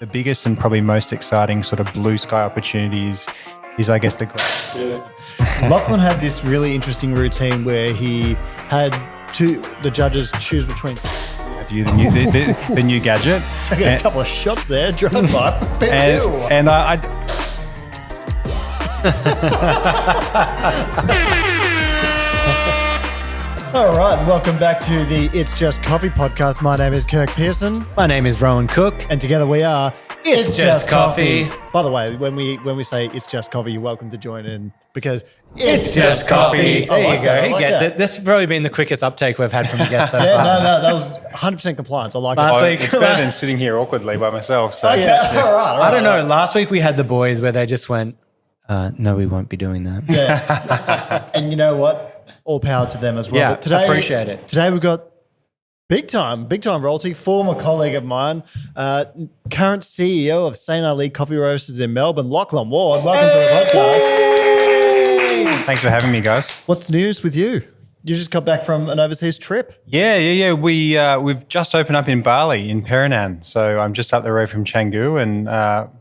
The biggest and probably most exciting sort of blue sky opportunities is I guess, the Lachlan had this really interesting routine where he had the judges choose between. Have you the new gadget? Taking a couple of shots there, drive by. and I All right, welcome back to the It's Just Coffee podcast. My name is Kirk Pearson. My name is Rohan and Kirk. And together we are It's Just Coffee. By the way, when we say It's Just Coffee, you're welcome to join in because It's Just Coffee. There you go. He gets that. it. This has probably been the quickest uptake we've had from the guests so far. No, that was 100% compliance. I like Last it. week- it's better than sitting here awkwardly by myself. So Okay, all right. I don't know. Last week we had the boys where they just went, no, we won't be doing that. Yeah. And you know what? All power to them as well. Yeah, But today, appreciate it. Today we've got big time royalty, former colleague of mine, current CEO of St. Ali Coffee Roasters in Melbourne, Lachlan Ward. Welcome to the podcast. thanks for having me, guys. What's the news with you? You just got back from an overseas trip. Yeah. We've just opened up in Bali in Pererenan, so I'm just up the road from Canggu and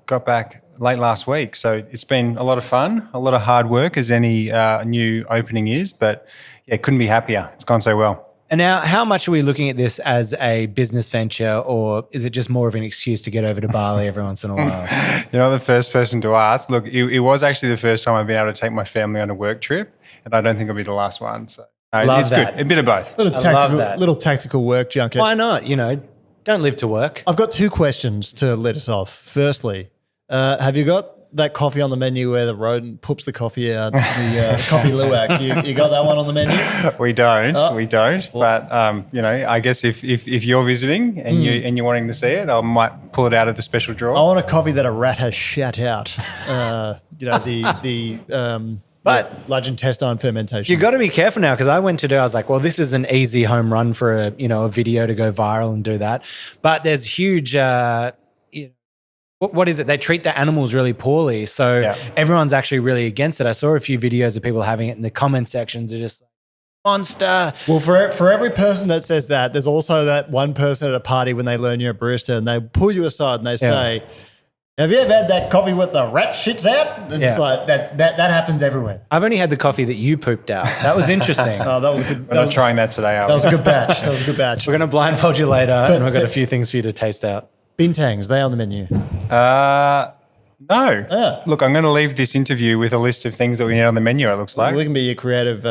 got back late last week. So it's been a lot of fun, a lot of hard work as any new opening is, but yeah, couldn't be happier. It's gone so well. And now, how much are we looking at this as a business venture, or is it just more of an excuse to get over to Bali every once in a while? You're not the first person to ask. Look, it was actually the first time I've been able to take my family on a work trip, and I don't think it'll be the last one. So Love it's that. good. A bit of both. Little tactical work junket. Why not? Don't live to work. I've got two questions to let us off. Firstly, have you got that coffee on the menu where the rodent poops the coffee out, the coffee luwak? You got that one on the menu? We don't. But I guess if you're visiting and you're wanting to see it, I might pull it out of the special drawer. I want a coffee that a rat has shat out. But large intestine fermentation. You got to be careful now because I was like, well, this is an easy home run for a video to go viral and do that. But there's huge, what is it? They treat the animals really poorly. So everyone's actually really against it. I saw a few videos of people having it in the comment sections. They're just like, monster. Well, for every person that says that, there's also that one person at a party when they learn you're a barista and they pull you aside and they say, have you ever had that coffee with the rat shits out? It's like that happens everywhere. I've only had the coffee that you pooped out. That was interesting. Oh, that was a good. We're not trying that today, are That we? was a good batch. We're going to blindfold you later and we've got a few things for you to taste out. Bintangs, they on the menu. No. Look, I'm going to leave this interview with a list of things that we need on the menu, it looks like. We can be your creative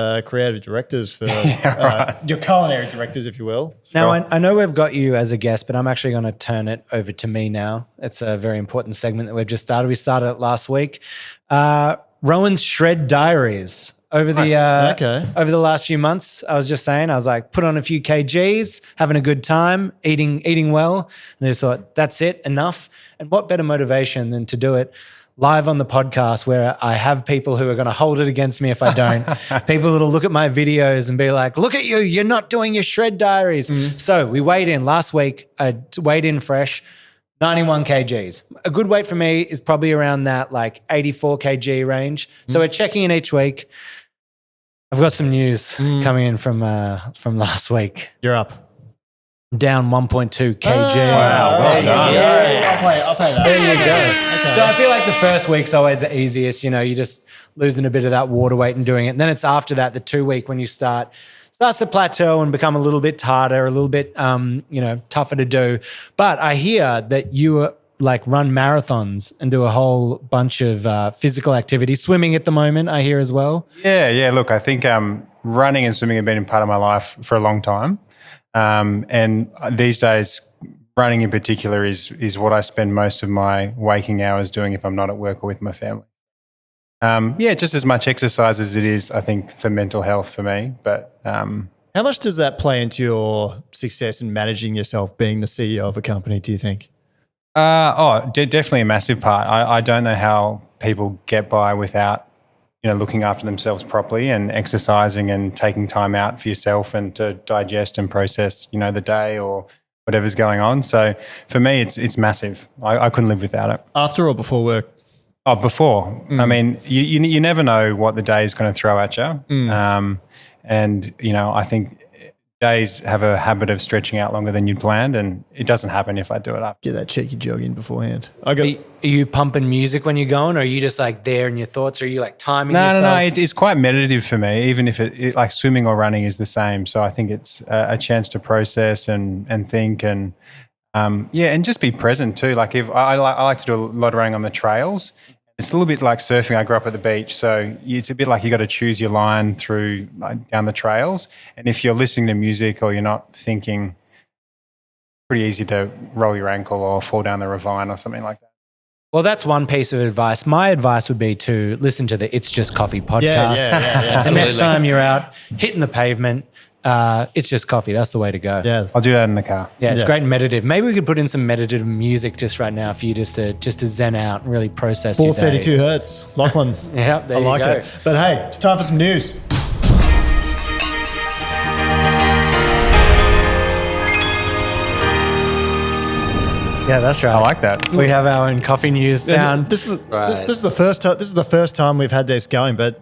directors for your culinary directors, if you will. Now, I know we've got you as a guest, but I'm actually going to turn it over to me now. It's a very important segment that we've just started. We started it last week. Rowan's Shred Diaries. Over the last few months, I was just saying, I was like, put on a few kgs, having a good time, eating well. And I just thought, that's it, enough. And what better motivation than to do it live on the podcast where I have people who are going to hold it against me if I don't. People that'll look at my videos and be like, look at you, you're not doing your Shred Diaries. So we weighed in last week. I weighed in fresh. 91 kgs. A good weight for me is probably around that like 84 kg range. So we're checking in each week. I've got some news coming in from last week. You're up. Down 1.2 kg. Wow, well done. Yeah. I'll pay that. There you go. Okay. So I feel like the first week's always the easiest. You're just losing a bit of that water weight and doing it. And then it's after that, the 2 week when you starts to plateau and become a little bit harder, a little bit tougher to do. But I hear that you run marathons and do a whole bunch of physical activity. Swimming at the moment, I hear as well. Yeah. Look, I think running and swimming have been a part of my life for a long time. And these days, running in particular is what I spend most of my waking hours doing if I'm not at work or with my family. Just as much exercise as it is, I think, for mental health for me. But how much does that play into your success in managing yourself, being the CEO of a company, do you think? Definitely a massive part. I don't know how people get by without, looking after themselves properly and exercising and taking time out for yourself and to digest and process, the day or whatever's going on. So for me, it's massive. I couldn't live without it. After or before work? Oh, before. I mean, you never know what the day is going to throw at you. And, I think days have a habit of stretching out longer than you'd planned, and it doesn't happen if I do it up. Get that cheeky jog in beforehand. Are you pumping music when you're going, or are you just like there in your thoughts? Or are you like timing yourself? No. It's quite meditative for me, even if it like swimming or running is the same. So I think it's a chance to process and think and and just be present too. Like if I like to do a lot of running on the trails. It's a little bit like surfing. I grew up at the beach, so it's a bit like you got to choose your line through down the trails. And if you're listening to music or you're not thinking, pretty easy to roll your ankle or fall down the ravine or something like that. Well, that's one piece of advice. My advice would be to listen to the It's Just Coffee podcast. Yeah. The next time you're out hitting the pavement, it's just coffee. That's the way to go. Yeah. I'll do that in the car. Yeah, it's great and meditative. Maybe we could put in some meditative music just right now for you just to zen out and really process your day. 432 hertz. Lachlan. Yeah, there I you like go. it. But hey, it's time for some news. Yeah, that's right. I like that. We have our own coffee news sound. This is the first time. This is the first time we've had this going. But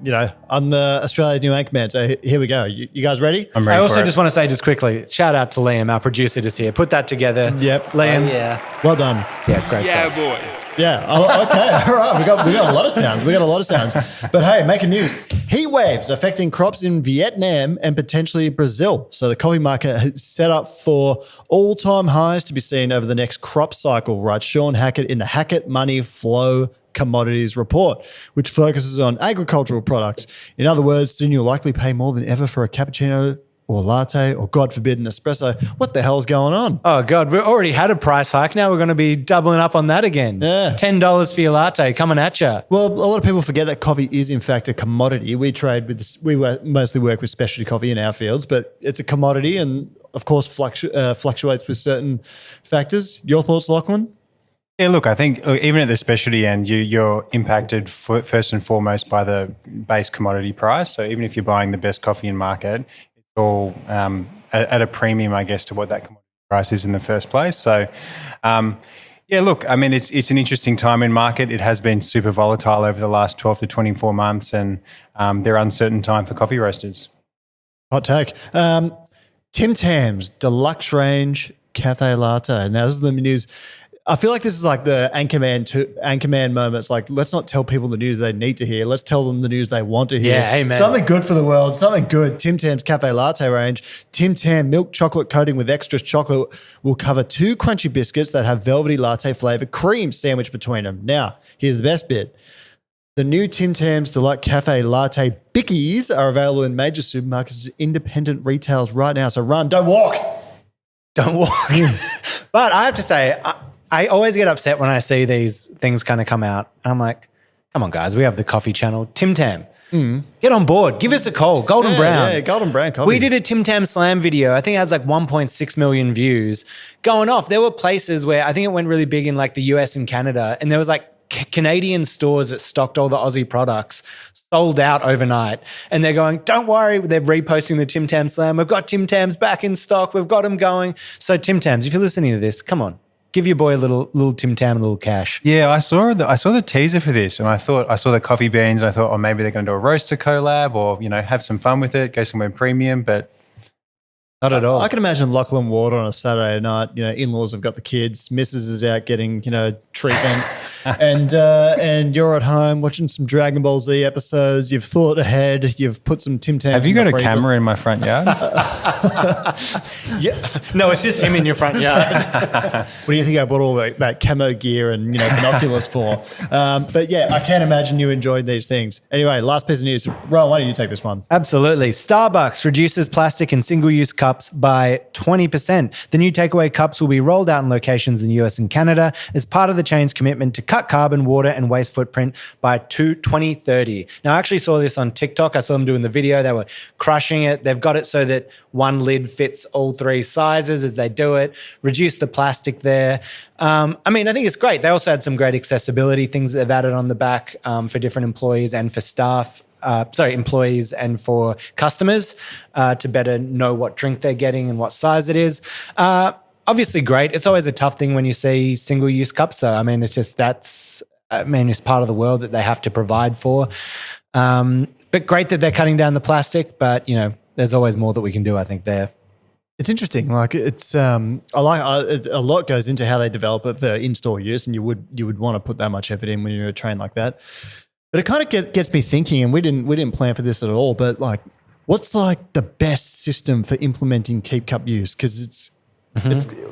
I'm the Australia new anchorman. So here we go. You guys ready? I'm ready. I also for it. just want to say just quickly, shout out to Liam, our producer, just here. Put that together. Yep. Liam. Yeah. Well done. Yeah, great stuff. boy. Yeah. Oh, okay. All right. We got a lot of sounds. But hey, making news. Heat waves affecting crops in Vietnam and potentially Brazil. So the coffee market is set up for all-time highs to be seen over the next crop cycle, writes Sean Hackett in the Hackett Money Flow Commodities Report, which focuses on agricultural products. In other words, soon you'll likely pay more than ever for a cappuccino or latte, or God forbid, an espresso. What the hell's going on? Oh, God, we already had a price hike. Now we're going to be doubling up on that again. Yeah. $10 for your latte coming at you. Well, a lot of people forget that coffee is in fact a commodity. We mostly work with specialty coffee in our fields, but it's a commodity and of course fluctuates with certain factors. Your thoughts, Lachlan? Yeah, look, I think even at the specialty end, you're impacted first and foremost by the base commodity price. So even if you're buying the best coffee in market, it's all at a premium, I guess, to what that commodity price is in the first place. So, yeah, look, I mean, it's an interesting time in market. It has been super volatile over the last 12 to 24 months, and they're uncertain time for coffee roasters. Hot take. TimTams Deluxe Range Cafe Latte. Now, this is the news. I feel like this is like the Anchorman moments. Like, let's not tell people the news they need to hear. Let's tell them the news they want to hear. Yeah, amen. Something good for the world. Something good. TimTams Cafe Latte range. Tim Tam milk chocolate coating with extra chocolate will cover 2 crunchy biscuits that have velvety latte flavored cream sandwiched between them. Now, here's the best bit. The new TimTams Deluxe Cafe Latte Bickies are available in major supermarkets and independent retailers right now. So run, don't walk. Don't walk. But I have to say, I always get upset when I see these things kind of come out. And I'm like, come on, guys, we have the coffee channel. Tim Tam, get on board. Give us a call. Golden Brown. Yeah, Golden Brown coffee. We did a Tim Tam Slam video. I think it has like 1.6 million views going off. There were places where I think it went really big in like the US and Canada. And there was like Canadian stores that stocked all the Aussie products sold out overnight. And they're going, don't worry. They're reposting the Tim Tam Slam. We've got Tim Tams back in stock. We've got them going. So Tim Tams, if you're listening to this, come on. Give your boy a little Tim Tam, a little cash. Yeah, I saw the teaser for this, and I saw the coffee beans. I thought, oh, maybe they're going to do a roaster collab, or have some fun with it, go somewhere premium, but not at all. I can imagine Lachlan Ward on a Saturday night. In-laws have got the kids, Mrs. is out getting treatment, and you're at home watching some Dragon Ball Z episodes. You've thought ahead. You've put some Tim Tams. Have you in got the a freezer. camera in my front yard? Yeah. No, it's just him in your front yard. What do you think I bought all that camo gear and binoculars for? But yeah, I can't imagine you enjoyed these things. Anyway, last piece of news. Ron, why don't you take this one? Absolutely. Starbucks reduces plastic and single-use cups by 20%. The new takeaway cups will be rolled out in locations in the US and Canada as part of the chain's commitment to cut carbon, water, and waste footprint by 2030. Now, I actually saw this on TikTok. I saw them doing the video. They were crushing it. They've got it so that one lid fits all 3 sizes as they do it. Reduce the plastic there. I think it's great. They also had some great accessibility things that they've added on the back for different employees and for staff. Employees and for customers to better know what drink they're getting and what size it is. Obviously great. It's always a tough thing when you see single-use cups. So, it's part of the world that they have to provide for. But great that they're cutting down the plastic, but, there's always more that we can do, I think, there. It's interesting. Like it's, a lot goes into how they develop it for in-store use, and you would want to put that much effort in when you're trained like that. But it kind of gets me thinking, and we didn't plan for this at all. But like, what's like the best system for implementing keep cup use? Because it's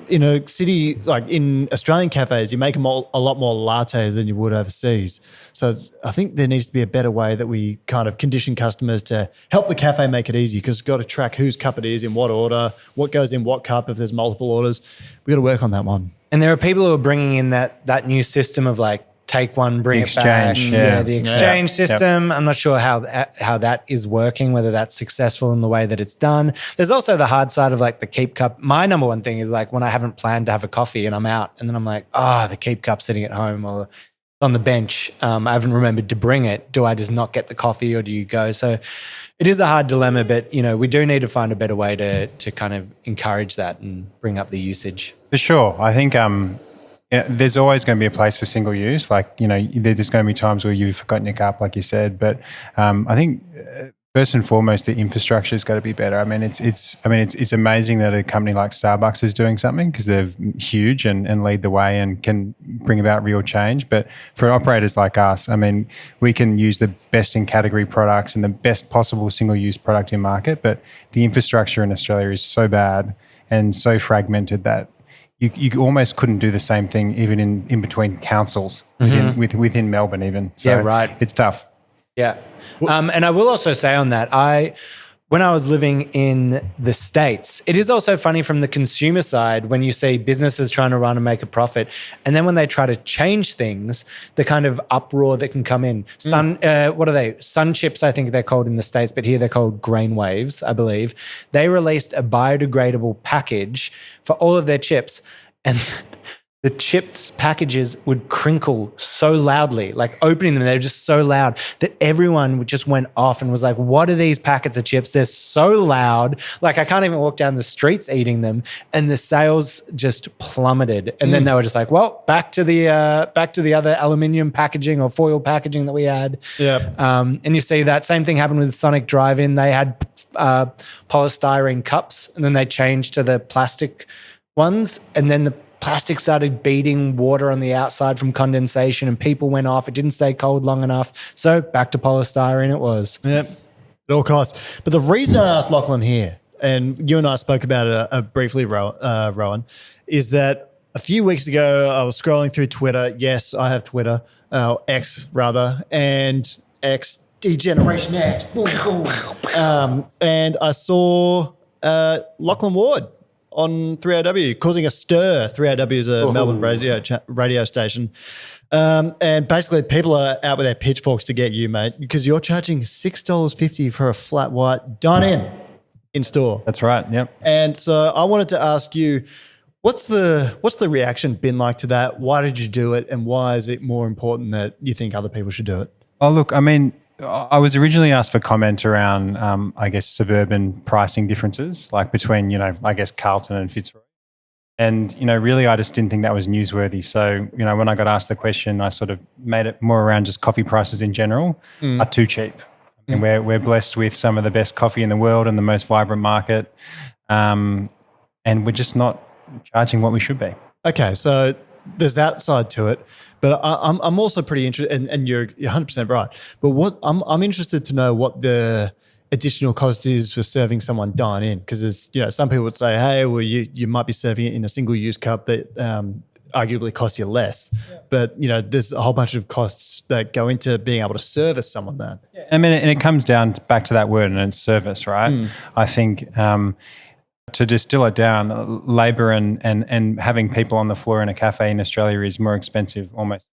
in a city like in Australian cafes, you make them a lot more lattes than you would overseas. So I think there needs to be a better way that we kind of condition customers to help the cafe make it easy, because we've got to track whose cup it is, in what order, what goes in what cup if there's multiple orders. We've got to work on that one. And there are people who are bringing in that new system of like, take one, bring it back. The exchange system. I'm not sure how that is working, whether that's successful in the way that it's done. There's also the hard side of like the keep cup. My number one thing is like when I haven't planned to have a coffee and I'm out, and then I'm like, the keep cup sitting at home or on the bench. I haven't remembered to bring it. Do I just not get the coffee, or do you go? So it is a hard dilemma, but we do need to find a better way to kind of encourage that and bring up the usage. For sure. I think there's always going to be a place for single use. Like, there's going to be times where you've forgotten your cup, like you said. But I think first and foremost, the infrastructure has got to be better. I mean, it's amazing that a company like Starbucks is doing something, because they're huge and lead the way and can bring about real change. But for operators like us, I mean, we can use the best in category products and the best possible single use product in market. But the infrastructure in Australia is so bad and so fragmented that you almost couldn't do the same thing even in between councils within Melbourne even. So it's tough. Yeah. And I will also say on that, when I was living in the States, it is also funny from the consumer side when you see businesses trying to run and make a profit, and then when they try to change things, the kind of uproar that can come in. What are they? Sun chips, I think they're called in the States, but here they're called grain waves, I believe. They released a biodegradable package for all of their chips, and the chips packages would crinkle so loudly, like opening them, they were just so loud that everyone just went off and was like, what are these packets of chips? They're so loud. Like I can't even walk down the streets eating them. And the sales just plummeted. And then they were just like, well, back to the other aluminium packaging or foil packaging that we had. Yeah. And you see that same thing happened with Sonic Drive-In. They had polystyrene cups, and then they changed to the plastic ones, and then the plastic started beating water on the outside from condensation, and people went off. It didn't stay cold long enough. So back to polystyrene it was. Yep, at all costs. But the reason I asked Lachlan here, and you and I spoke about it briefly, Rohan, is that a few weeks ago I was scrolling through Twitter. Yes, I have Twitter, X rather, and X, Degeneration X. Boom, boom. And I saw Lachlan Ward on 3AW, causing a stir. 3AW is a Melbourne radio station. And basically people are out with their pitchforks to get you, mate, because you're charging $6.50 for a flat white dine in store. That's right, yep. And so I wanted to ask you, what's the reaction been like to that? Why did you do it? And why is it more important that you think other people should do it? Oh, look, I mean, I was originally asked for comment around, I guess, suburban pricing differences, like between, I guess, Carlton and Fitzroy. And, really, I just didn't think that was newsworthy. So, when I got asked the question, I sort of made it more around just coffee prices in general are too cheap. And we're blessed with some of the best coffee in the world and the most vibrant market. And we're just not charging what we should be. Okay, so there's that side to it, but I'm also pretty interested, and you're 100% right. But what I'm interested to know what the additional cost is for serving someone dine in, because there's some people would say, hey, well you might be serving it in a single use cup that arguably costs you less, but there's a whole bunch of costs that go into being able to service someone that. Yeah. I mean, and it comes down back to that word, and it's service, right? I think. To distill it down, labour and having people on the floor in a cafe in Australia is more expensive almost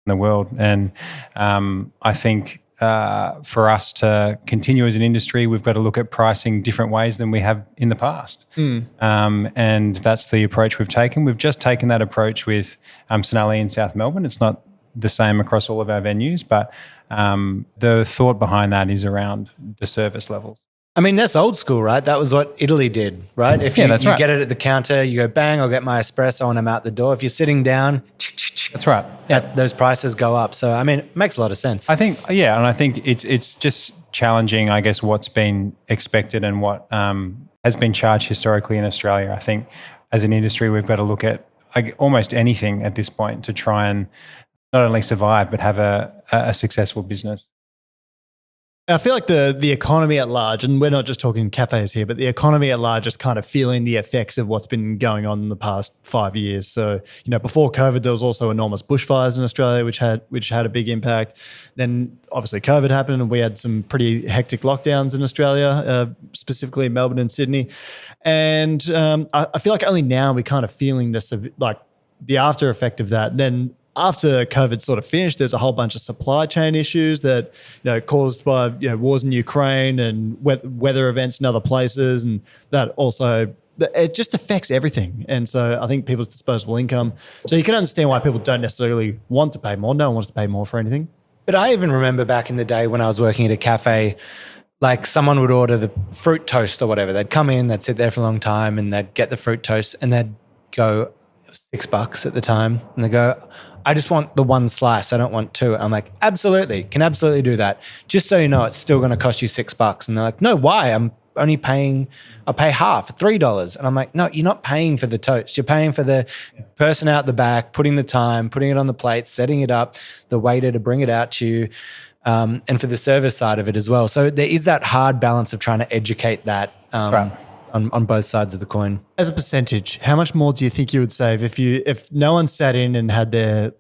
in the world. And I think for us to continue as an industry, we've got to look at pricing different ways than we have in the past. And that's the approach we've taken. We've just taken that approach with Sonali in South Melbourne. It's not the same across all of our venues, but the thought behind that is around the service levels. I mean, that's old school, right? That was what Italy did, right? If you get it at the counter, you go, bang, I'll get my espresso and I'm out the door. If you're sitting down, that's right. Those prices go up. So, I mean, it makes a lot of sense. I think, and I think it's just challenging, I guess, what's been expected and what has been charged historically in Australia. I think as an industry, we've got to look at almost anything at this point to try and not only survive, but have a successful business. I feel like the economy at large, and we're not just talking cafes here, but the economy at large is kind of feeling the effects of what's been going on in the past 5 years. So, before COVID, there was also enormous bushfires in Australia, which had a big impact. Then obviously COVID happened and we had some pretty hectic lockdowns in Australia, specifically in Melbourne and Sydney. And I feel like only now we're kind of feeling this, like the after effect of that. Then after COVID sort of finished, there's a whole bunch of supply chain issues that, caused by, wars in Ukraine and weather events in other places. And that also, it just affects everything. And so I think people's disposable income. So you can understand why people don't necessarily want to pay more. No one wants to pay more for anything. But I even remember back in the day when I was working at a cafe, like someone would order the fruit toast or whatever. They'd come in, they'd sit there for a long time and they'd get the fruit toast and they'd go, it was $6 at the time. And they go, I just want the one slice. I don't want two. I'm like, absolutely, can absolutely do that. Just so you know, it's still going to cost you $6. And they're like, no, why? I'll pay half, $3. And I'm like, no, you're not paying for the toast. You're paying for the person out the back, putting the time, putting it on the plate, setting it up, the waiter to bring it out to you, and for the service side of it as well. So there is that hard balance of trying to educate that Right. on both sides of the coin. As a percentage, how much more do you think you would save if no one sat in and had their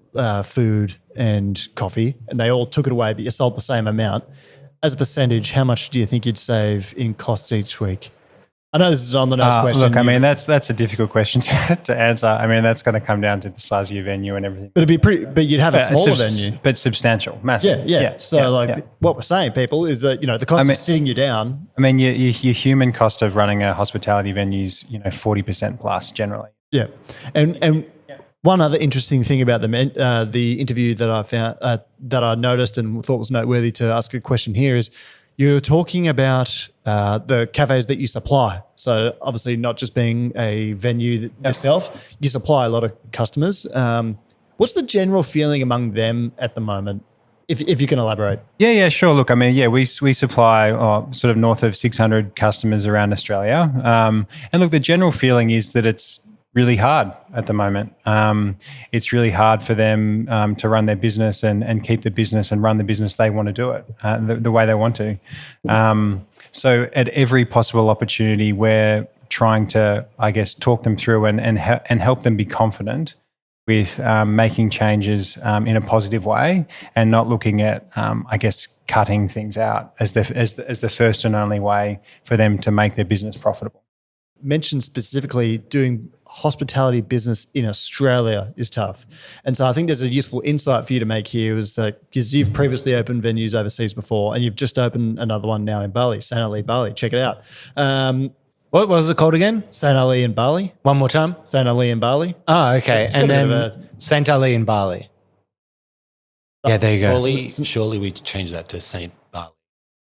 food and coffee and they all took it away, but you sold the same amount? As a percentage, how much do you think you'd save in costs each week? I know this is an on-the-nose question. Look, I mean, that's a difficult question to answer. I mean, that's going to come down to the size of your venue and everything. But you'd have a smaller venue. But substantial, massive. Yeah. What we're saying, people, is that, the cost of sitting you down. I mean, your human cost of running a hospitality venue is, 40% plus generally. Yeah. And one other interesting thing about the interview that I found, that I noticed and thought was noteworthy to ask a question here is, you're talking about the cafes that you supply. So obviously not just being a venue yourself, you supply a lot of customers. What's the general feeling among them at the moment, if you can elaborate? Yeah, sure. Look, I mean, we supply sort of north of 600 customers around Australia. And look, the general feeling is that it's really hard at the moment. It's really hard for them to run their business and keep the business and run the business they want to do it the way they want to. So at every possible opportunity, we're trying to, I guess, talk them through and help them be confident with making changes in a positive way and not looking at, I guess, cutting things out as the first and only way for them to make their business profitable. Mentioned specifically doing hospitality business in Australia is tough. And so I think there's a useful insight for you to make here is that because you've previously opened venues overseas before and you've just opened another one now in Bali, St. Ali, Bali. Check it out. What was it called again? St. Ali in Bali. One more time. St. Ali in Bali. Oh, okay. And then St. Ali in Bali. Yeah, there you go. Surely we change that to St. Bali.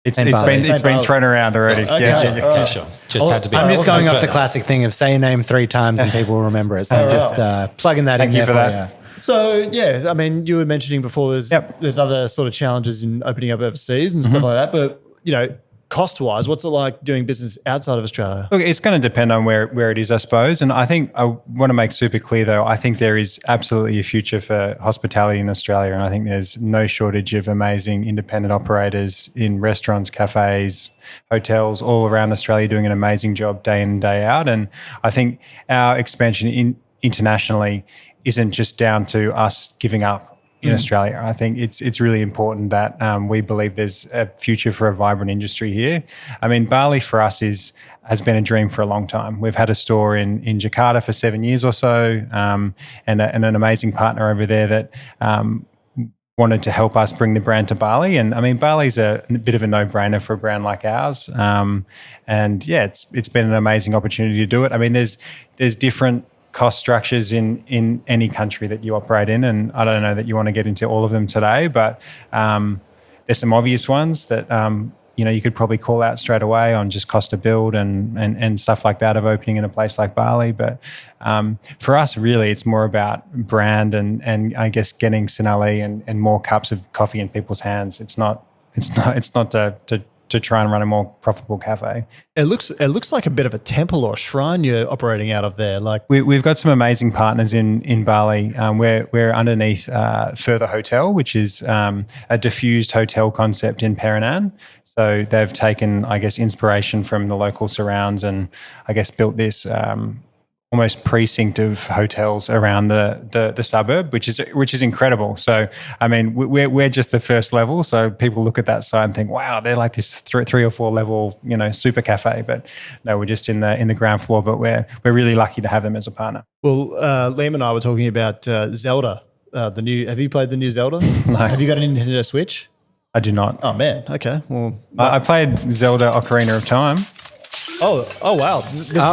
It's been thrown around already. Okay. Yeah. Sure. Just had to be. I'm just going off the classic thing of say your name 3 times and people will remember it. So I'm just plugging that in there for you. So, yeah, I mean, you were mentioning before there's other sort of challenges in opening up overseas and stuff like that. But, cost-wise, what's it like doing business outside of Australia? Look, it's going to depend on where it is, I suppose. And I think I want to make super clear, though, I think there is absolutely a future for hospitality in Australia. And I think there's no shortage of amazing independent operators in restaurants, cafes, hotels all around Australia doing an amazing job day in and day out. And I think our expansion internationally isn't just down to us giving up in Australia. I think it's really important that we believe there's a future for a vibrant industry here. I mean, Bali for us has been a dream for a long time. We've had a store in Jakarta for 7 years or so, and an amazing partner over there that wanted to help us bring the brand to Bali. And I mean, Bali's a bit of a no-brainer for a brand like ours. And yeah, it's been an amazing opportunity to do it. I mean, there's different cost structures in any country that you operate in. And I don't know that you want to get into all of them today, but there's some obvious ones that, you could probably call out straight away on just cost to build and stuff like that of opening in a place like Bali. But for us, really, it's more about brand and I guess getting St. Ali and more cups of coffee in people's hands. It's not to to try and run a more profitable cafe. It looks like a bit of a temple or shrine you're operating out of there. Like We've got some amazing partners in Bali. We're underneath Further Hotel, which is a diffused hotel concept in Pererenan. So they've taken, I guess, inspiration from the local surrounds and I guess built this almost precinct of hotels around the suburb, which is incredible. So, I mean, we're just the first level. So people look at that side and think, wow, they're like this three or four level, super cafe. But no, we're just in the ground floor. But we're really lucky to have them as a partner. Well, Liam and I were talking about Zelda, the new. Have you played the new Zelda? No. Have you got a Nintendo Switch? I do not. Oh man, okay. Well, I played Zelda Ocarina of Time. Oh wow!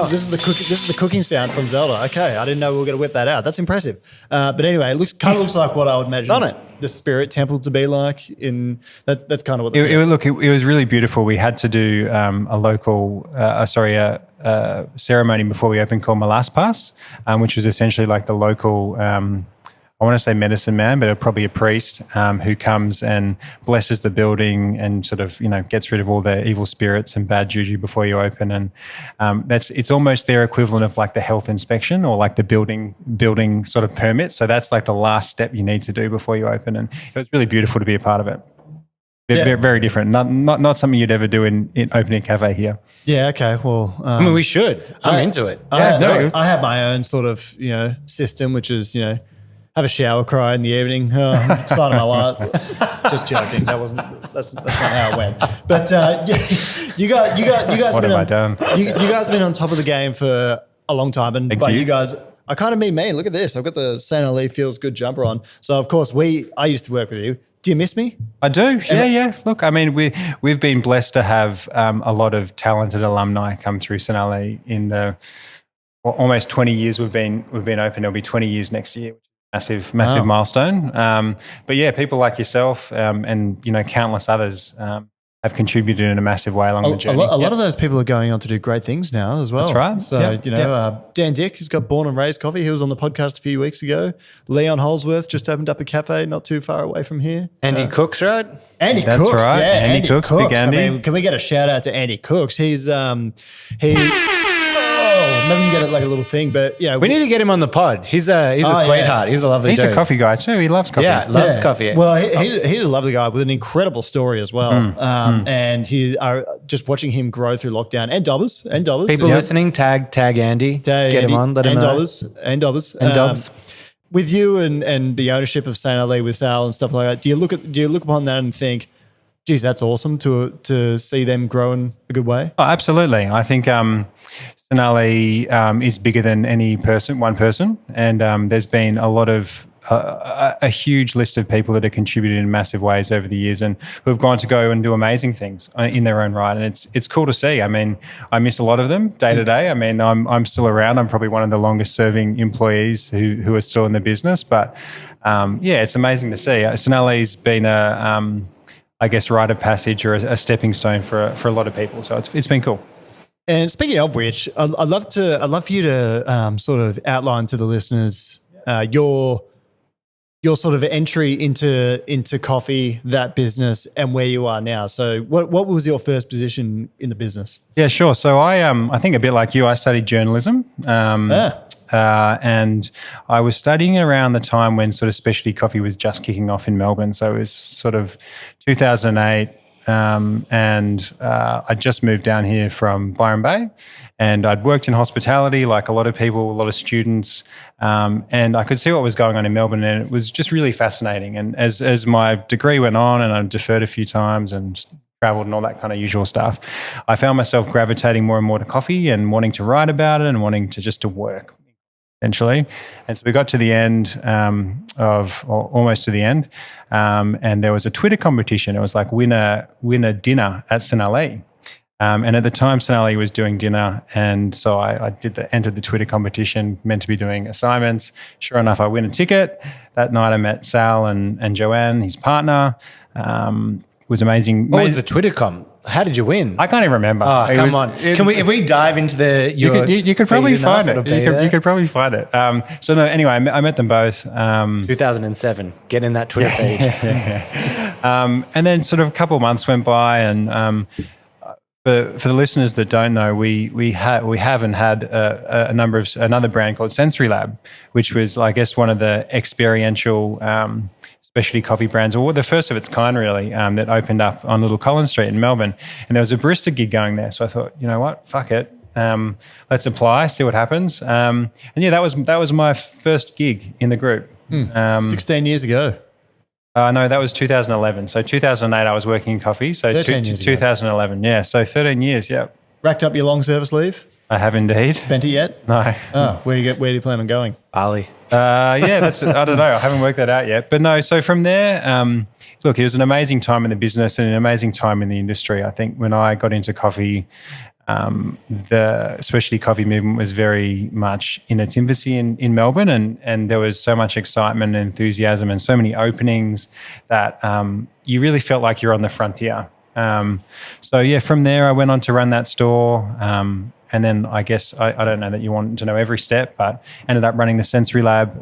This is the cooking sound from Zelda. Okay, I didn't know we were going to whip that out. That's impressive. But anyway, it looks like what I would imagine the Spirit Temple to be like. That's kind of what it was really beautiful. We had to do a local, a ceremony before we opened called Malaspas, which was essentially like the local. I want to say medicine man, but probably a priest who comes and blesses the building and sort of, gets rid of all the evil spirits and bad juju before you open. And it's almost their equivalent of like the health inspection or like the building sort of permit. So that's like the last step you need to do before you open. And it was really beautiful to be a part of it. Very, very different. Not something you'd ever do in opening a cafe here. Yeah. Okay. Well, I mean, we should. I'm into it. I have my own sort of system, which is have a shower cry in the evening. Sign of my life. Just joking. That's not how it went. But you guys. What have I done? You guys have been on top of the game for a long time, and Thank you. you guys. I kind of mean me. Look at this. I've got the St. Ali Feels Good jumper on. So of course I used to work with you. Do you miss me? I do. Yeah. Look, I mean, we've been blessed to have a lot of talented alumni come through St. Ali in the almost 20 years we've been open. It'll be 20 years next year. Massive milestone. But yeah, people like yourself and countless others have contributed in a massive way along the journey. A lot of those people are going on to do great things now as well. That's right. So Dan Dick has got Born and Raised Coffee. He was on the podcast a few weeks ago. Leon Holsworth just opened up a cafe not too far away from here. Andy Cooks, right? Andy That's Cooks, right. yeah, Andy Cooks, Big Andy. I mean, can we get a shout out to Andy Cooks? He's maybe we can get it like a little thing, but we need to get him on the pod. He's a sweetheart. He's a lovely dude. He's a coffee guy too. He loves coffee. Yeah, loves coffee. Well, he's a lovely guy with an incredible story as well. And just watching him grow through lockdown and Dobbers. People listening, tag Andy. Get him on. Let him know. And Dobbers. With you and the ownership of St. Ali with Sal and stuff like that, do you look upon that and think, geez, that's awesome to see them grow in a good way? Oh, absolutely. I think St. Ali is bigger than one person, and there's been a lot of a huge list of people that have contributed in massive ways over the years and who have gone to go and do amazing things in their own right. And it's cool to see. I mean, I miss a lot of them day to day. I mean, I'm still around. I'm probably one of the longest serving employees who are still in the business. But it's amazing to see. St. Ali's been I guess, rite of passage or a stepping stone for a lot of people. So it's been cool. And speaking of which, I'd love for you to sort of outline to the listeners your sort of entry into coffee, that business, and where you are now. So what was your first position in the business? Yeah, sure. So I think a bit like you, I studied journalism. And I was studying around the time when sort of specialty coffee was just kicking off in Melbourne. So it was sort of 2008. And I just moved down here from Byron Bay, and I'd worked in hospitality like a lot of people, a lot of students, and I could see what was going on in Melbourne, and it was just really fascinating. And as my degree went on and I deferred a few times and traveled and all that kind of usual stuff, I found myself gravitating more and more to coffee and wanting to write about it and wanting to work. Essentially. And so we got to the end almost to the end, and there was a Twitter competition. It was like win a dinner at St. Ali. And at the time, St. Ali was doing dinner, and so I entered the Twitter competition, meant to be doing assignments. Sure enough, I win a ticket. That night I met Sal and Joanne, his partner. It was amazing. What was the Twitter comp? How did you win? I can't even remember. Oh, come on. If we dive into you could probably find it. You could probably find it. So no, anyway, I met them both. 2007. Get in that Twitter feed. And then sort of a couple of months went by, and for the listeners that don't know, we haven't had another brand called Sensory Lab, which was, I guess, one of the experiential specialty coffee brands, or the first of its kind, really, that opened up on Little Collins Street in Melbourne. And there was a barista gig going there, so I thought, you know what, fuck it, let's apply, see what happens. And yeah, that was my first gig in the group. 16 years ago. No, that was 2011. So 2008, I was working in coffee. So 2011, yeah. So 13 years, yeah. Racked up your long service leave? I have indeed. Spent it yet? No. Oh, where do you plan on going? Bali. Yeah, I don't know. I haven't worked that out yet. But no, so from there, look, it was an amazing time in the business and an amazing time in the industry. I think when I got into coffee, the specialty coffee movement was very much in its infancy in Melbourne, and there was so much excitement and enthusiasm and so many openings that you really felt like you're on the frontier. So yeah, from there I went on to run that store, and then I guess I don't know that you want to know every step, but ended up running the Sensory Lab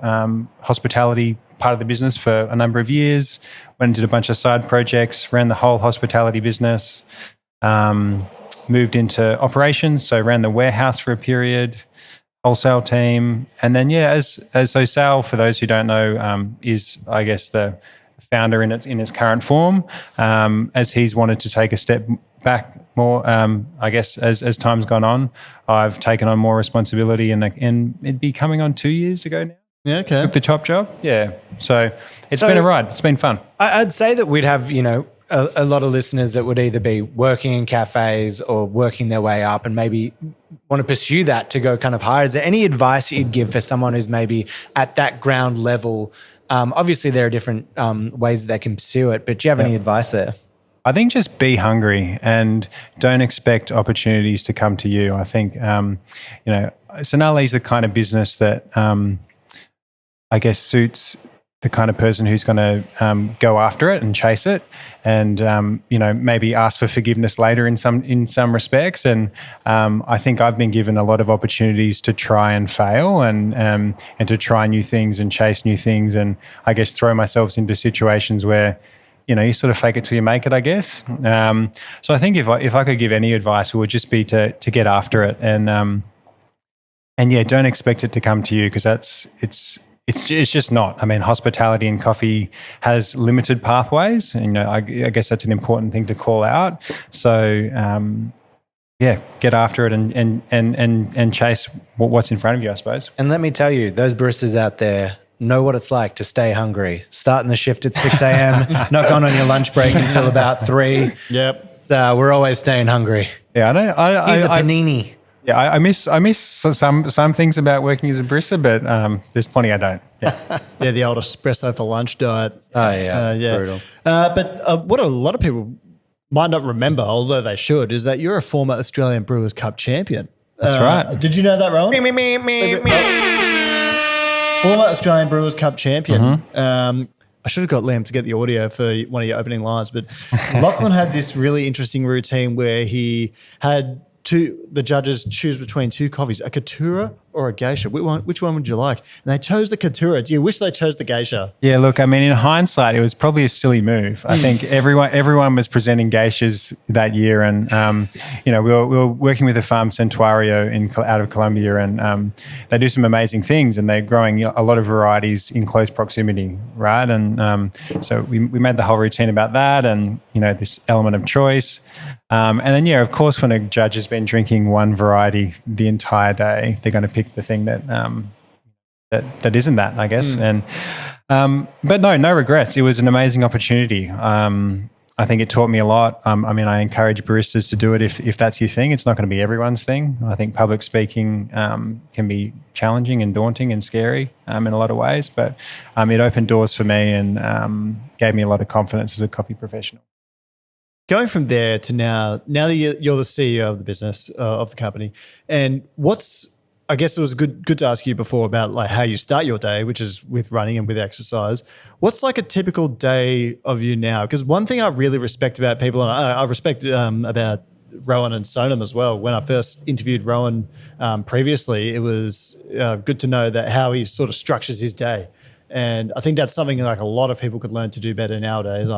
hospitality part of the business for a number of years. Went and did a bunch of side projects, ran the whole hospitality business. Moved into operations, so ran the warehouse for a period, wholesale team, and then so Sal, for those who don't know, is, I guess, the founder in its current form. As he's wanted to take a step back more, I guess as time's gone on, I've taken on more responsibility, and it'd be coming on 2 years ago now. Yeah, okay. Took the top job, yeah. So it's been a ride. It's been fun. I'd say that we'd have, a lot of listeners that would either be working in cafes or working their way up and maybe want to pursue that to go kind of higher. Is there any advice you'd give for someone who's maybe at that ground level? Obviously, there are different ways that they can pursue it, but do you have any advice there? I think just be hungry and don't expect opportunities to come to you. I think, Sonali's the kind of business that I guess suits the kind of person who's going to go after it and chase it, and maybe ask for forgiveness later in some respects. And I think I've been given a lot of opportunities to try and fail and to try new things and chase new things, and I guess throw myself into situations where you sort of fake it till you make it, I guess. So I think if I could give any advice, it would just be to get after it, and yeah, don't expect it to come to you, because it's just not. I mean, hospitality and coffee has limited pathways. And, I guess that's an important thing to call out. So, get after it and chase what's in front of you, I suppose. And let me tell you, those baristas out there know what it's like to stay hungry. Starting the shift at 6 a.m., not going on your lunch break until about 3. Yep. So we're always staying hungry. Yeah, He's a panini. Yeah, I miss some things about working as a barista, but there's plenty I don't. Yeah, yeah, the old espresso for lunch diet. Oh yeah, yeah. Brutal. But what a lot of people might not remember, although they should, is that you're a former Australian Brewers Cup champion. That's right. Did you know that, Rohan? Former Australian Brewers Cup champion. Mm-hmm. I should have got Liam to get the audio for one of your opening lines, but Lachlan had this really interesting routine where he had the judges choose between two coffees, a Katura or a Geisha. Which one would you like? And they chose the Katura. Do you wish they chose the Geisha? Yeah, look, I mean, in hindsight, it was probably a silly move. I think everyone was presenting Geishas that year, and we were working with the farm Santuario out of Colombia, and they do some amazing things, and they're growing a lot of varieties in close proximity, right? And so we made the whole routine about that, and this element of choice. And then, of course, when a judge has been drinking one variety the entire day, they're going to pick the thing that isn't that, I guess. And but no regrets. It was an amazing opportunity. I think it taught me a lot. I mean, I encourage baristas to do it if that's your thing. It's not going to be everyone's thing. I think public speaking can be challenging and daunting and scary in a lot of ways, but it opened doors for me and gave me a lot of confidence as a coffee professional. Going from there to now that you're the CEO of the business, of the company, and I guess it was good to ask you before about like how you start your day, which is with running and with exercise. What's like a typical day of you now? Because one thing I really respect about people, and I respect about Rohan and Sonam as well. When I first interviewed Rohan previously, it was good to know that how he sort of structures his day. And I think that's something like a lot of people could learn to do better nowadays.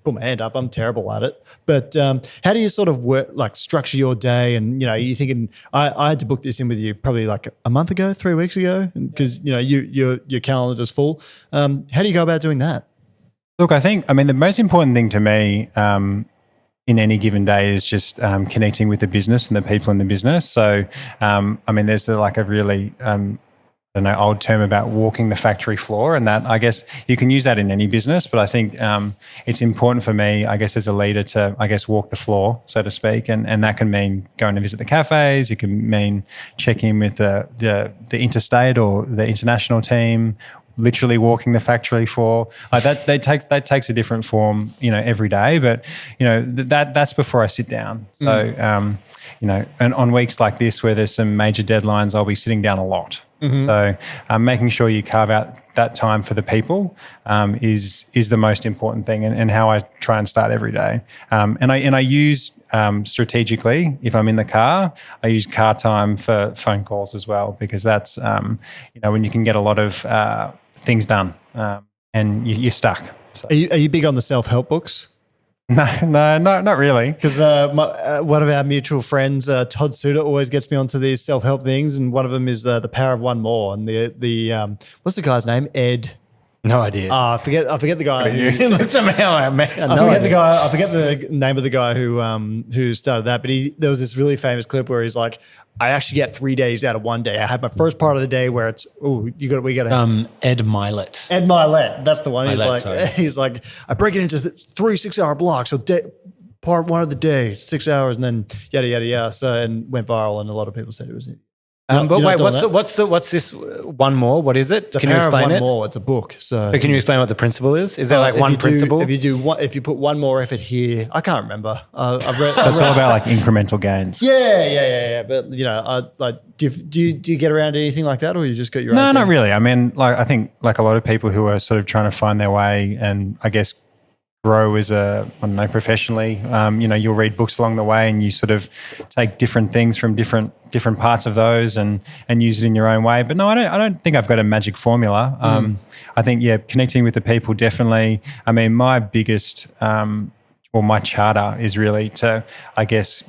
put my hand up. I'm terrible at it. But how do you sort of work, like structure your day? And, you know, you're thinking, I had to book this in with you probably like a month ago, 3 weeks ago, because, you know, your calendar's full. How do you go about doing that? Look, I mean, the most important thing to me in any given day is just connecting with the business and the people in the business. So, I mean, there's like a really, I don't know, old term about walking the factory floor, and that I guess you can use that in any business, but I think it's important for me, I guess, as a leader to, I guess, walk the floor, so to speak, and that can mean going to visit the cafes. It can mean checking in with the interstate or the international team, literally walking the factory floor. Like that takes a different form, you know, every day, but you know, that's before I sit down. So you know, and on weeks like this where there's some major deadlines, I'll be sitting down a lot. So making sure you carve out that time for the people is the most important thing, and how I try and start every day. And I use strategically, if I'm in the car, I use car time for phone calls as well, because that's you know, when you can get a lot of things done and you're stuck. So. Are you big on the self-help books? No, not really. Because one of our mutual friends, Todd Suter, always gets me onto these self-help things, and one of them is the Power of One More. And the what's the guy's name? Ed. No idea. I forget the guy. He looked at me. I forget the name of the guy who started that. But there was this really famous clip where he's like, I actually get 3 days out of one day. I have my first part of the day where it's we got Ed Milet. Ed Milet, that's the one. Milet, He's like I break it into 3 6-hour blocks. So part one of the day, 6 hours, and then yada yada yada. So, and went viral, and a lot of people said it was. But wait, what's this one more? What is it? Can you explain it? One more. It's a book. So can you explain what the principle is? Is there like one principle? If you put one more effort here, I can't remember. I've read. So it's all about like incremental gains. Yeah. But you know, do you get around to anything like that, or you just got your own? No, thing? not really. I mean, like I think like a lot of people who are sort of trying to find their way and I guess grow as professionally. You know, you'll read books along the way, and you sort of take different things from different parts of those and use it in your own way. But no, I don't think I've got a magic formula. I think connecting with the people definitely. I mean, my biggest my charter is really to, I guess,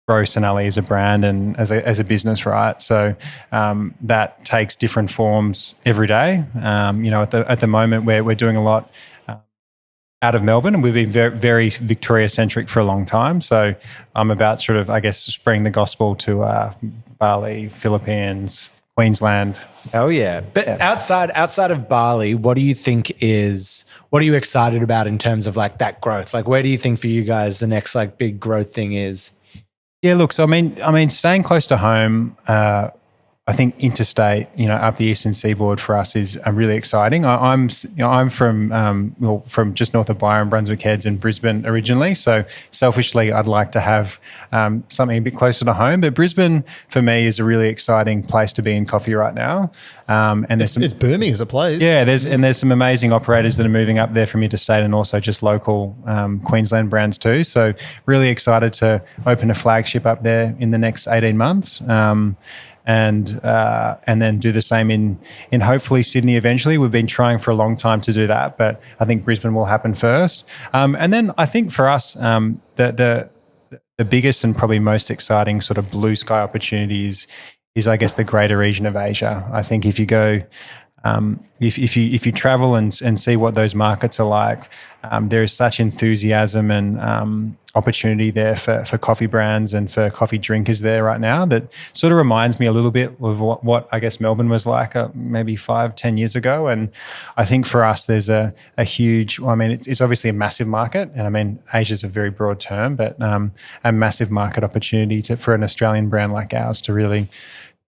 grow Sonali as a brand and as a business, right? So that takes different forms every day. You know, at the moment we're doing a lot out of Melbourne, and we've been very, very Victoria-centric for a long time. So I'm about sort of, I guess, spreading the gospel to Bali, Philippines, Queensland. Oh yeah. But outside of Bali, what are you excited about in terms of like that growth? Like where do you think for you guys the next like big growth thing is? Yeah, look, so I mean staying close to home, I think interstate, you know, up the eastern seaboard for us is really exciting. I'm from just north of Byron, Brunswick Heads, and Brisbane originally. So selfishly, I'd like to have something a bit closer to home. But Brisbane for me is a really exciting place to be in coffee right now. And it's booming as a place. Yeah, there's some amazing operators that are moving up there from interstate and also just local Queensland brands too. So really excited to open a flagship up there in the next 18 months. And then do the same in hopefully Sydney eventually. We've been trying for a long time to do that, but I think Brisbane will happen first. And then I think for us, the biggest and probably most exciting sort of blue sky opportunities is I guess the greater region of Asia. I think if you go, if you travel and see what those markets are like, there is such enthusiasm and opportunity there for coffee brands and for coffee drinkers there right now that sort of reminds me a little bit of what I guess Melbourne was like maybe 5-10 years ago. And I think for us there's a huge, I mean it's obviously a massive market, and I mean Asia's a very broad term, but a massive market opportunity for an Australian brand like ours to really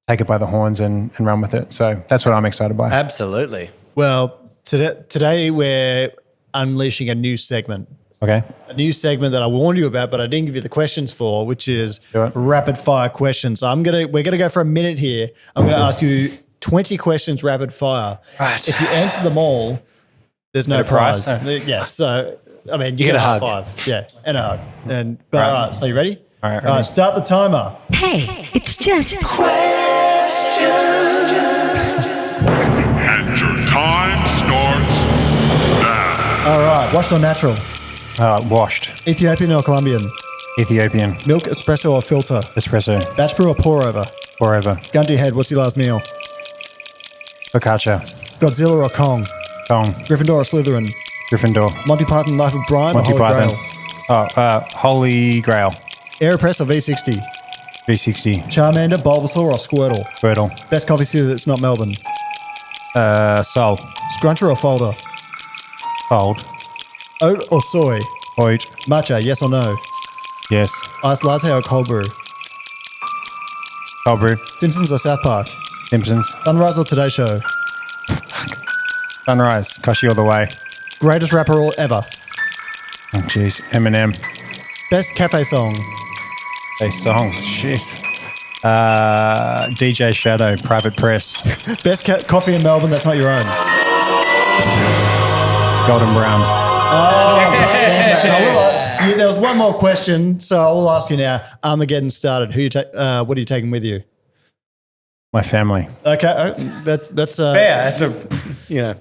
take it by the horns and run with it. So that's what I'm excited by. Absolutely. Well, today we're unleashing a new segment. Okay. A new segment that I warned you about, but I didn't give you the questions for, which is rapid fire questions. So we're gonna go for a minute here. I'm gonna ask you 20 questions rapid fire. Right. If you answer them all, there's no prize. Yeah. So I mean, you get a high five. Yeah, and a hug. And all right. So you ready? All right. All right. Start the timer. Hey, it's just And your time starts now. All right. Washed or natural? Washed. Ethiopian or Colombian? Ethiopian. Milk, espresso or filter? Espresso. Batch brew or pour over? Pour over. Gun to your head, what's your last meal? Focaccia. Godzilla or Kong? Kong. Gryffindor or Slytherin? Gryffindor. Monty Python, Life of Brian Monty or Holy Python. Grail? Holy Grail. AeroPress or V60? V60. Charmander, Bulbasaur or Squirtle? Squirtle. Best coffee city that's not Melbourne? Sol. Scruncher or folder? Fold. Oat or soy? Oat. Matcha, yes or no? Yes. Iced latte or cold brew? Cold brew. Simpsons or South Park? Simpsons. Sunrise or Today Show? Sunrise. Koshi all the way. Greatest rapper ever? Oh, jeez. Eminem. Best cafe song? A song. Shit. DJ Shadow. Private Press. Best coffee in Melbourne that's not your own? Golden Brown. There was one more question, so I will ask you now. Armageddon started. What are you taking with you? My family. Okay, that's Fair.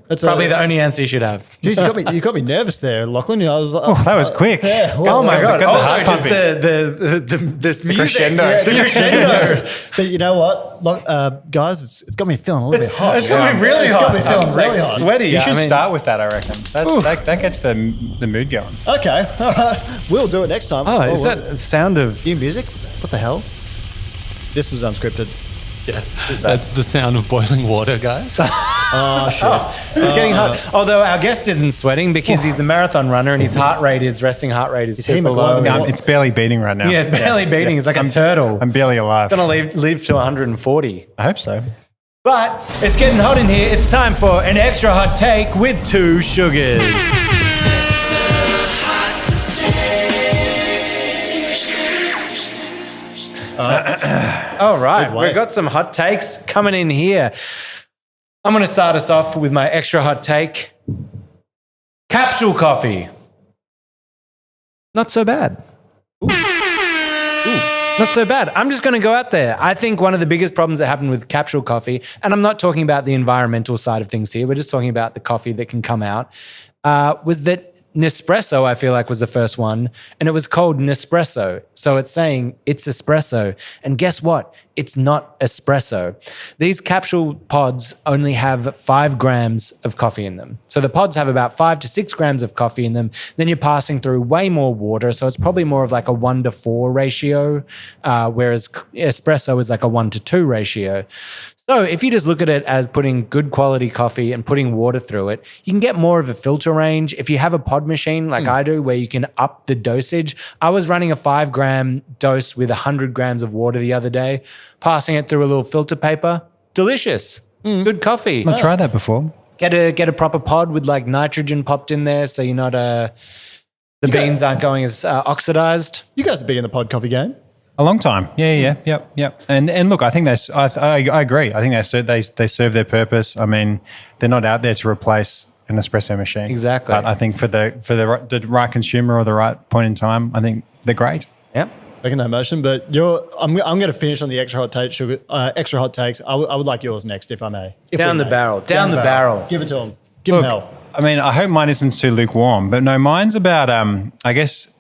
That's probably the only answer you should have. Geez, you got me nervous there, Lachlan. I was Oh, that was quick. Yeah, Oh my god! the Also, heart just pumping. this music, crescendo. the crescendo. But you know what, guys, it's got me feeling a little bit hot. It's got me really It's hot. got me feeling really hot. Sweaty. You should start with that, I reckon. That gets the mood going. Okay, all right. We'll do it next time. Oh, is that the sound of? new music? What the hell? This was unscripted. Yeah, that's the sound of boiling water, guys. Oh shit! It's getting hot. Although our guest isn't sweating because he's a marathon runner and his resting heart rate is super low. hemoglobin It's barely beating right now. Yeah, it's barely beating. It's like a turtle. I'm barely alive. Gonna leave to 140. I hope so. But it's getting hot in here. It's time for an extra hot take with 2 sugars. All right, we've got some hot takes coming in here. I'm going to start us off with my extra hot take. Capsule coffee. Not so bad. Ooh. Not so bad. I'm just going to go out there. I think one of the biggest problems that happened with capsule coffee, and I'm not talking about the environmental side of things here, we're just talking about the coffee that can come out, was that Nespresso, I feel like, was the first one, and it was called Nespresso. So it's saying it's espresso. And guess what? It's not espresso. These capsule pods only have 5 grams of coffee in them. So the pods have about 5 to 6 grams of coffee in them. Then you're passing through way more water. So it's probably more of like a 1-to-4 ratio, whereas espresso is like a 1-to-2 ratio. So if you just look at it as putting good quality coffee and putting water through it, you can get more of a filter range. If you have a pod machine like I do, where you can up the dosage. I was running a 5-gram dose with 100 grams of water the other day, passing it through a little filter paper. Delicious. Good coffee. I've tried that before. Get a proper pod with like nitrogen popped in there, so you're not the beans aren't going as oxidized. You guys are big in the pod coffee game. A long time. Yep. And look, I think I agree. I think they serve their purpose. I mean, they're not out there to replace an espresso machine. Exactly. But I think for the right consumer or the right point in time, I think they're great. Yep. Second that motion, but I'm going to finish on the extra hot takes. I would like yours next, if I may. Down the barrel. Down the barrel. Give it to them. Give them hell. I mean, I hope mine isn't too lukewarm, but no, mine's about I guess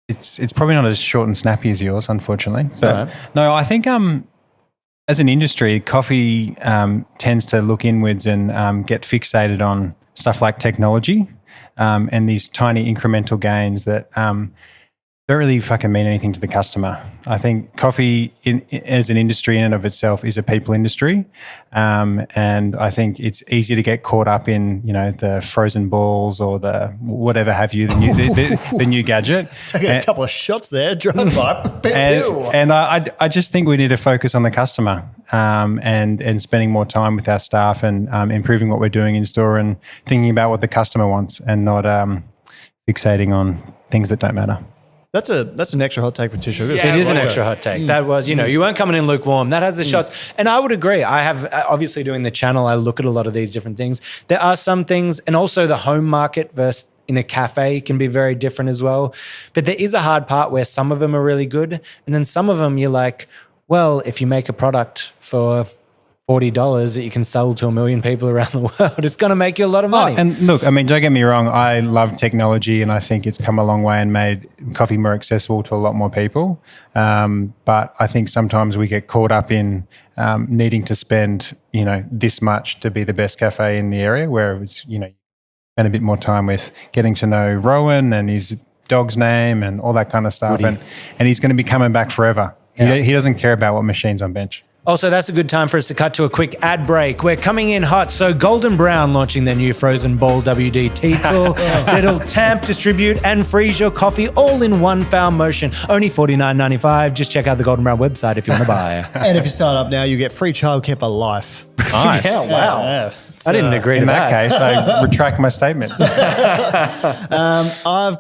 it's probably not as short and snappy as yours, unfortunately. But no, I think as an industry, coffee tends to look inwards and get fixated on stuff like technology and these tiny incremental gains that don't really fucking mean anything to the customer. I think coffee as an industry in and of itself is a people industry. And I think it's easy to get caught up in, the frozen balls or the whatever have you, the new gadget. Taking a couple of shots there, drive by. And I just think we need to focus on the customer and spending more time with our staff and improving what we're doing in store and thinking about what the customer wants and not fixating on things that don't matter. That's an extra hot take with 2 sugars. Yeah, it is an extra hot take. That was, you weren't coming in lukewarm. That has the shots. And I would agree. I have, obviously doing the channel, I look at a lot of these different things. There are some things, and also the home market versus in a cafe can be very different as well. But there is a hard part where some of them are really good. And then some of them you're like, well, if you make a product for $40 that you can sell to 1 million people around the world. It's going to make you a lot of money. And look, I mean, don't get me wrong. I love technology, and I think it's come a long way and made coffee more accessible to a lot more people. But I think sometimes we get caught up in needing to spend, this much to be the best cafe in the area, where it was, spend a bit more time with getting to know Rohan and his dog's name and all that kind of stuff. And he's going to be coming back forever. Yeah. He doesn't care about what machine's on bench. Also, that's a good time for us to cut to a quick ad break. We're coming in hot. So Golden Brown launching their new frozen ball WD-T tool that'll tamp, distribute, and freeze your coffee all in one foul motion. Only $49.95. Just check out the Golden Brown website if you want to buy. And if you sign up now, you get free childcare for life. Nice. Yeah, wow. Yeah. I didn't agree to In that case, I retract my statement. I've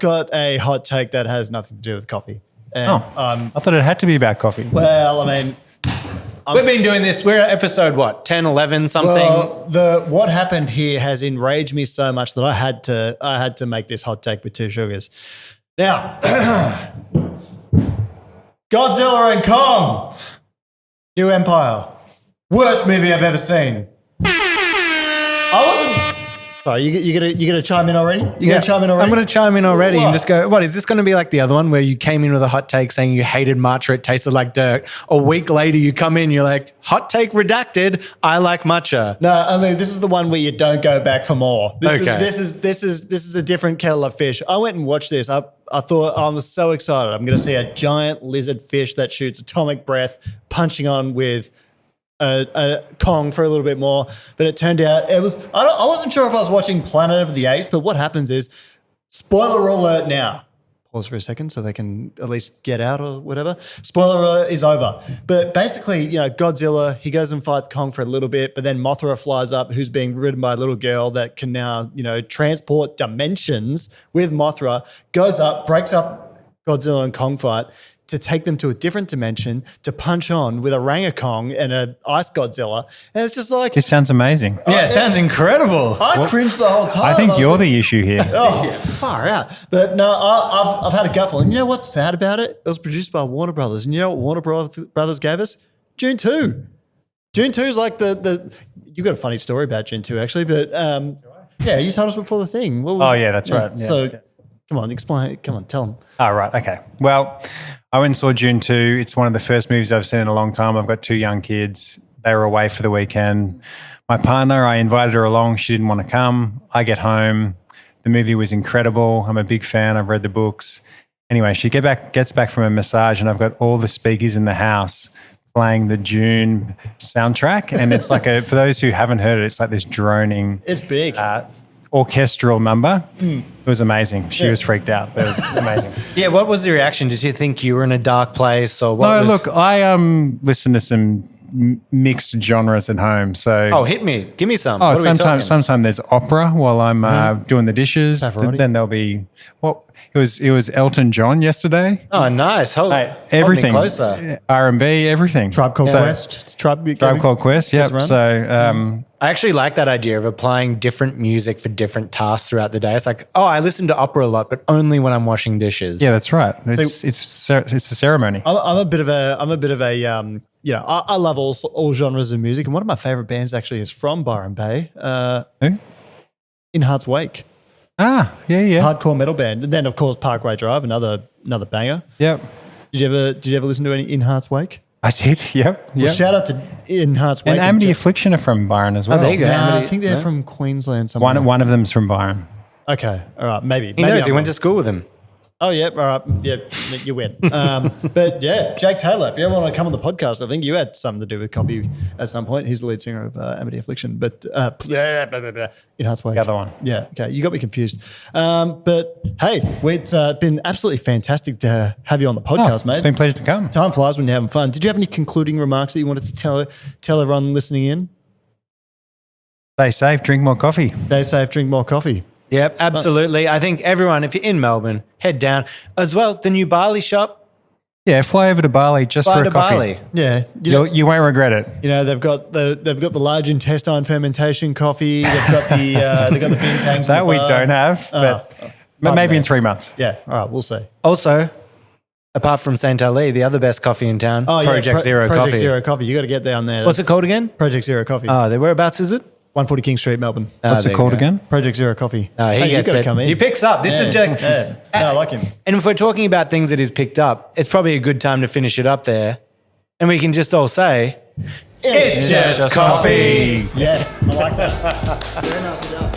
got a hot take that has nothing to do with coffee. And, I thought it had to be about coffee. well, I mean... We've been doing this. We're at episode, 10, 11, something? Well, what happened here has enraged me so much that I had to make this hot take with two sugars. Now, Godzilla and Kong, New Empire, worst movie I've ever seen. I wasn't. Sorry, you gonna chime in already? Gonna chime in already? I'm going to chime in already What? and just go, what, is this going to be like the other one where you came in with a hot take saying you hated matcha, it tasted like dirt. A week later you come in, you're like, hot take redacted, I like matcha. No, only this is the one where you don't go back for more. This Okay. is a different kettle of fish. I went and watched this. I thought I was so excited. I'm going to see a giant lizard fish that shoots atomic breath, punching on with a Kong for a little bit more, but it turned out it was. I wasn't sure if I was watching Planet of the Apes, but what happens is, spoiler alert now. Pause for a second so they can at least get out or whatever. Spoiler alert is over. But basically, Godzilla, he goes and fights Kong for a little bit, but then Mothra flies up, who's being ridden by a little girl that can now, transport dimensions with Mothra, goes up, breaks up Godzilla and Kong fight, to take them to a different dimension, to punch on with a Rangakong and an Ice Godzilla. And it's just like... This sounds amazing. Yeah, it sounds incredible. I cringed the whole time. I think was you're like, the issue here. Oh, far out. But no, I've had a gutful. And you know what's sad about it? It was produced by Warner Brothers. And you know what Warner Brothers gave us? June 2. June 2 is like the... You've got a funny story about June 2, actually. But yeah, you told us before the thing. What was it? Yeah, that's right. Yeah. So come on, explain. Come on, tell them. Oh, right. Okay. Well, I went and saw June 2. It's one of the first movies I've seen in a long time. I've got 2 young kids. They were away for the weekend. My partner, I invited her along. She didn't want to come. I get home. The movie was incredible. I'm a big fan. I've read the books. Anyway, she gets back from a massage, and I've got all the speakers in the house playing the June soundtrack. And it's like for those who haven't heard it, it's like this droning. It's big. Orchestral number. It was amazing. She was freaked out, but it was amazing. Yeah, what was the reaction? Did you think you were in a dark place or what? No, look, I listen to some mixed genres at home. So hit me. Give me some. Oh, What are we talking? sometimes there's opera while I'm doing the dishes. Pavarotti. Then there'll be it was Elton John yesterday. Oh, nice. Hold me Everything closer. R&B, everything. Tribe Called Quest. It's Tribe Called Quest. Yep. around. So I actually like that idea of applying different music for different tasks throughout the day. It's like, I listen to opera a lot, but only when I'm washing dishes. yeah, that's right. It's a ceremony. I'm a bit of a I love all genres of music, and one of my favorite bands actually is from Byron Bay. Who? In Heart's Wake, Yeah. hardcore metal band, and then of course Parkway Drive, another banger. Yep. Did you ever listen to any In Heart's Wake? I did. Yep. Well, shout out to In Heart's Wake. And Amity Affliction are from Byron as well. there you go. Nah, I Amity- think they're no? from Queensland somewhere. One of them's from Byron. Okay, all right, maybe. He knows. He went to school with him. Oh, yeah, all right. Yeah, you win. But yeah, Jake Taylor, if you ever want to come on the podcast, I think you had something to do with coffee at some point. He's the lead singer of Amity Affliction. But In Heart's Wake. The other one. Yeah, okay. You got me confused. But hey, it's been absolutely fantastic to have you on the podcast, mate. It's been a pleasure to come. Time flies when you're having fun. Did you have any concluding remarks that you wanted to tell everyone listening in? Stay safe, drink more coffee. Stay safe, drink more coffee. Yep, absolutely. I think everyone, if you're in Melbourne, head down. As well, the new Bali shop. Yeah, fly over to Bali just Fly for to a coffee. Bali. Yeah. You won't regret it. They've got the large intestine fermentation coffee. They've got the bintangs. That we don't have, but maybe in 3 months. Yeah. All right. We'll see. Also, apart from St. Ali, the other best coffee in town, Oh, Project Zero Project Coffee. Zero Coffee. You got to get down there. What's it called again? Project Zero Coffee. Whereabouts is it? 140 King Street, Melbourne. What's it called again? Project Zero Coffee. No, he Hey, you gets got to it. come in. He picks up. This is just. Yeah. No, I like him. And if we're talking about things that he's picked up, it's probably a good time to finish it up there. And we can just all say, it's just coffee. Yes, I like that. Very nicely done.